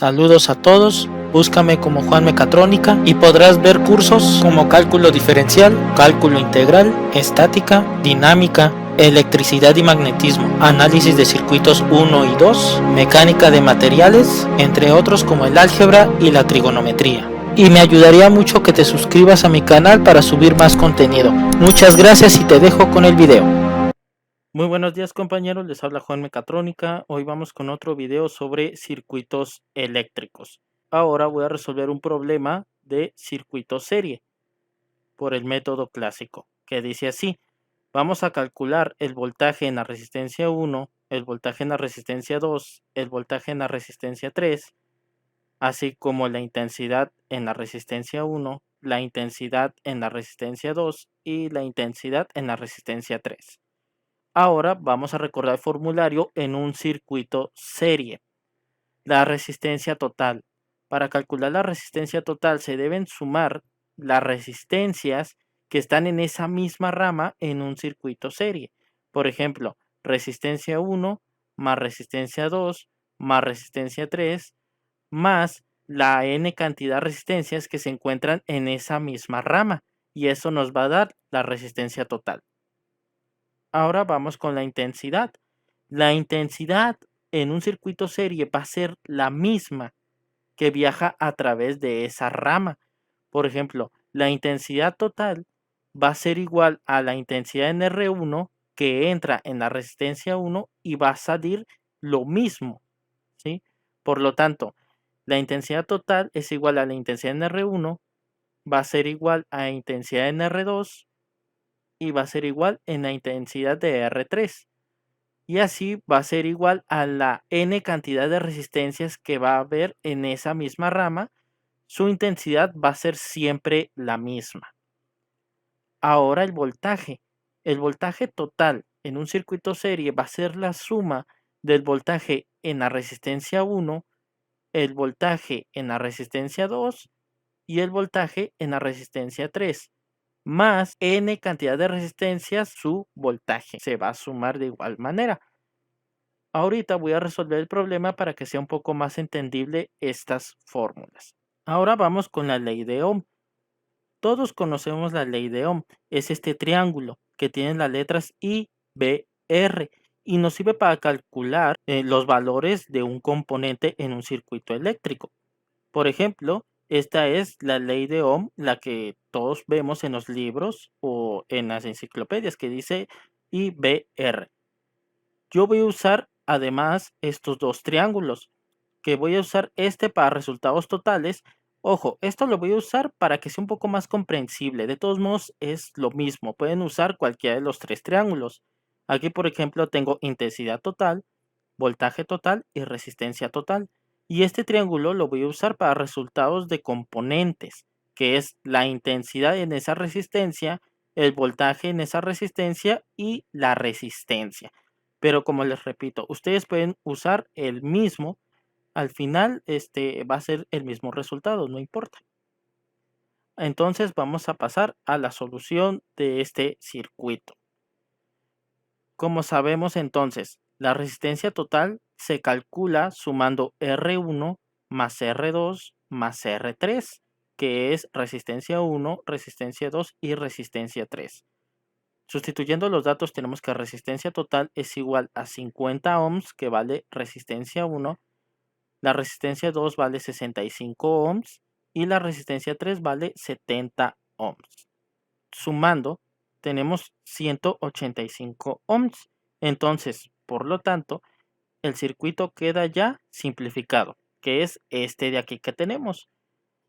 Saludos a todos, búscame como Juan Mecatrónica y podrás ver cursos como cálculo diferencial, cálculo integral, estática, dinámica, electricidad y magnetismo, análisis de circuitos 1 y 2, mecánica de materiales, entre otros como el álgebra y la trigonometría. Y me ayudaría mucho que te suscribas a mi canal para subir más contenido. Muchas gracias y te dejo con el video. Muy buenos días compañeros, les habla Juan Mecatrónica. Hoy vamos con otro video sobre circuitos eléctricos. Ahora voy a resolver un problema de circuito serie por el método clásico, que dice así: vamos a calcular el voltaje en la resistencia 1, el voltaje en la resistencia 2, el voltaje en la resistencia 3, así como la intensidad en la resistencia 1, la intensidad en la resistencia 2 y la intensidad en la resistencia 3. Ahora vamos a recordar el formulario en un circuito serie. La resistencia total. Para calcular la resistencia total se deben sumar las resistencias que están en esa misma rama en un circuito serie. Por ejemplo, resistencia 1 más resistencia 2 más resistencia 3 más la n cantidad de resistencias que se encuentran en esa misma rama. Y eso nos va a dar la resistencia total. Ahora vamos con la intensidad. La intensidad en un circuito serie va a ser la misma que viaja a través de esa rama. Por ejemplo, la intensidad total va a ser igual a la intensidad en R1 que entra en la resistencia 1 y va a salir lo mismo, ¿sí? Por lo tanto, la intensidad total es igual a la intensidad en R1, va a ser igual a intensidad en R2 y va a ser igual en la intensidad de R3. Y así va a ser igual a la n cantidad de resistencias que va a haber en esa misma rama. Su intensidad va a ser siempre la misma. Ahora el voltaje. El voltaje total en un circuito serie va a ser la suma del voltaje en la resistencia 1, el voltaje en la resistencia 2 y el voltaje en la resistencia 3, más n cantidad de resistencias, su voltaje. Se va a sumar de igual manera. Ahorita voy a resolver el problema para que sea un poco más entendible estas fórmulas. Ahora vamos con la ley de Ohm. Todos conocemos la ley de Ohm. Es este triángulo que tiene las letras I, B, R y nos sirve para calcular los valores de un componente en un circuito eléctrico. Por ejemplo, esta es la ley de Ohm, la que todos vemos en los libros o en las enciclopedias, que dice IBR. Yo voy a usar además estos dos triángulos, que voy a usar este para resultados totales. Ojo, esto lo voy a usar para que sea un poco más comprensible. De todos modos es lo mismo, pueden usar cualquiera de los tres triángulos. Aquí por ejemplo tengo intensidad total, voltaje total y resistencia total. Y este triángulo lo voy a usar para resultados de componentes, que es la intensidad en esa resistencia, el voltaje en esa resistencia y la resistencia. Pero como les repito, ustedes pueden usar el mismo. Al final, va a ser el mismo resultado, no importa. Entonces vamos a pasar a la solución de este circuito. Como sabemos entonces, la resistencia total se calcula sumando R1 más R2 más R3, que es resistencia 1, resistencia 2 y resistencia 3. Sustituyendo los datos tenemos que resistencia total es igual a 50 ohms, que vale resistencia 1, la resistencia 2 vale 65 ohms y la resistencia 3 vale 70 ohms. Sumando tenemos 185 ohms. Entonces, por lo tanto, el circuito queda ya simplificado, que es este de aquí que tenemos.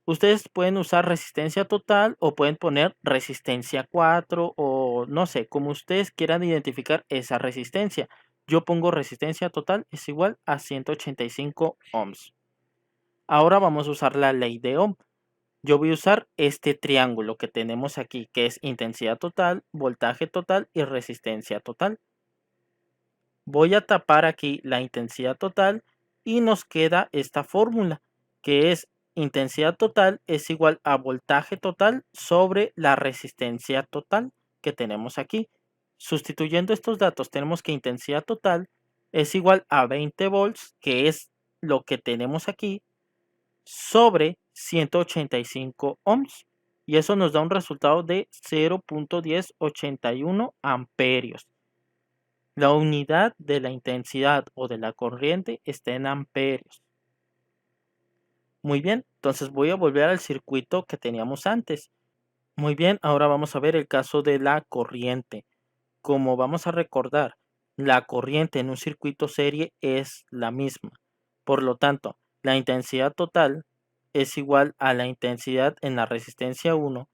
Ustedes pueden usar resistencia total o pueden poner resistencia 4 o no sé, como ustedes quieran identificar esa resistencia. Yo pongo resistencia total es igual a 185 ohms. Ahora vamos a usar la ley de Ohm. Yo voy a usar este triángulo que tenemos aquí, que es intensidad total, voltaje total y resistencia total. Voy a tapar aquí la intensidad total y nos queda esta fórmula, que es intensidad total es igual a voltaje total sobre la resistencia total que tenemos aquí. Sustituyendo estos datos tenemos que intensidad total es igual a 20 volts, que es lo que tenemos aquí, sobre 185 ohms. Y eso nos da un resultado de 0.1081 amperios. La unidad de la intensidad o de la corriente está en amperios. Muy bien, entonces voy a volver al circuito que teníamos antes. Muy bien, ahora vamos a ver el caso de la corriente. Como vamos a recordar, la corriente en un circuito serie es la misma. Por lo tanto, la intensidad total es igual a la intensidad en la resistencia 1.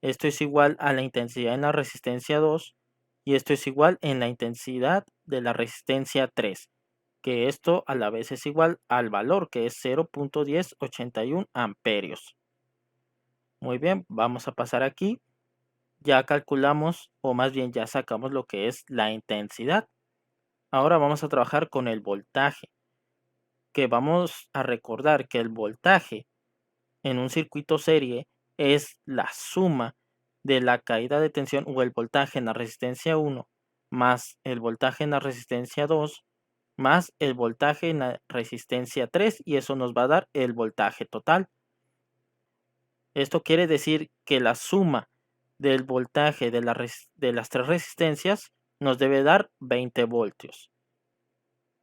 Esto es igual a la intensidad en la resistencia 2. Y esto es igual en la intensidad de la resistencia 3. Que esto a la vez es igual al valor que es 0.1081 amperios. Muy bien, vamos a pasar aquí. Ya calculamos, o más bien ya sacamos lo que es la intensidad. Ahora vamos a trabajar con el voltaje, que vamos a recordar que el voltaje en un circuito serie es la suma de la caída de tensión o el voltaje en la resistencia 1 más el voltaje en la resistencia 2 más el voltaje en la resistencia 3 y eso nos va a dar el voltaje total. Esto quiere decir que la suma del voltaje de las tres resistencias nos debe dar 20 voltios.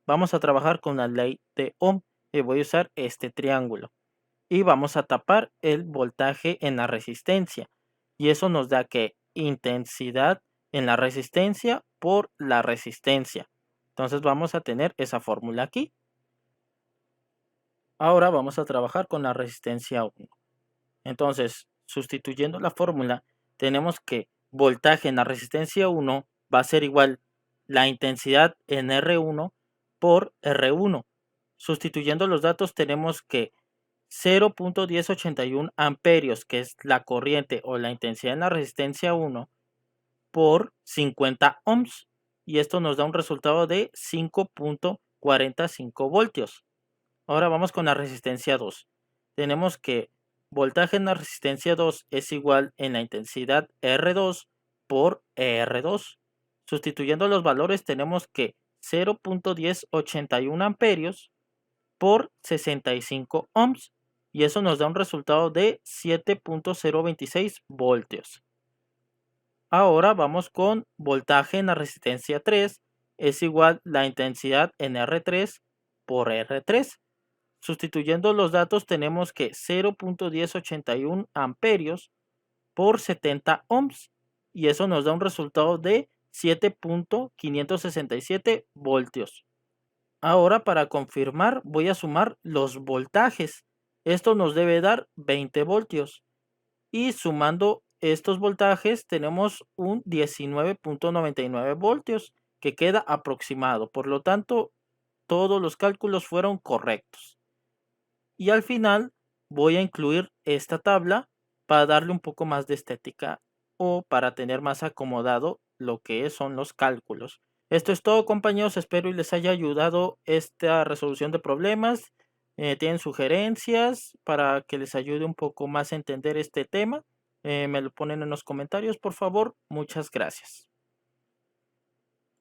Vamos a trabajar con la ley de Ohm y voy a usar este triángulo. Y vamos a tapar el voltaje en la resistencia. Y eso nos da que intensidad en la resistencia por la resistencia. Entonces vamos a tener esa fórmula aquí. Ahora vamos a trabajar con la resistencia 1. Entonces, sustituyendo la fórmula, tenemos que voltaje en la resistencia 1 va a ser igual la intensidad en R1 por R1. Sustituyendo los datos tenemos que 0.1081 amperios, que es la corriente o la intensidad en la resistencia 1, por 50 ohms. Y esto nos da un resultado de 5.45 voltios. Ahora vamos con la resistencia 2. Tenemos que voltaje en la resistencia 2 es igual en la intensidad R2 por R2. Sustituyendo los valores tenemos que 0.1081 amperios por 65 ohms. Y eso nos da un resultado de 7.026 voltios. Ahora vamos con voltaje en la resistencia 3 es igual la intensidad en R3 por R3. Sustituyendo los datos tenemos que 0.1081 amperios por 70 ohms y eso nos da un resultado de 7.567 voltios. Ahora para confirmar voy a sumar los voltajes. Esto nos debe dar 20 voltios y sumando estos voltajes tenemos un 19.99 voltios que queda aproximado. Por lo tanto, todos los cálculos fueron correctos. Y al final voy a incluir esta tabla para darle un poco más de estética o para tener más acomodado lo que son los cálculos. Esto es todo, compañeros, espero y les haya ayudado esta resolución de problemas. ¿Tienen sugerencias para que les ayude un poco más a entender este tema? Me lo ponen en los comentarios, por favor. Muchas gracias.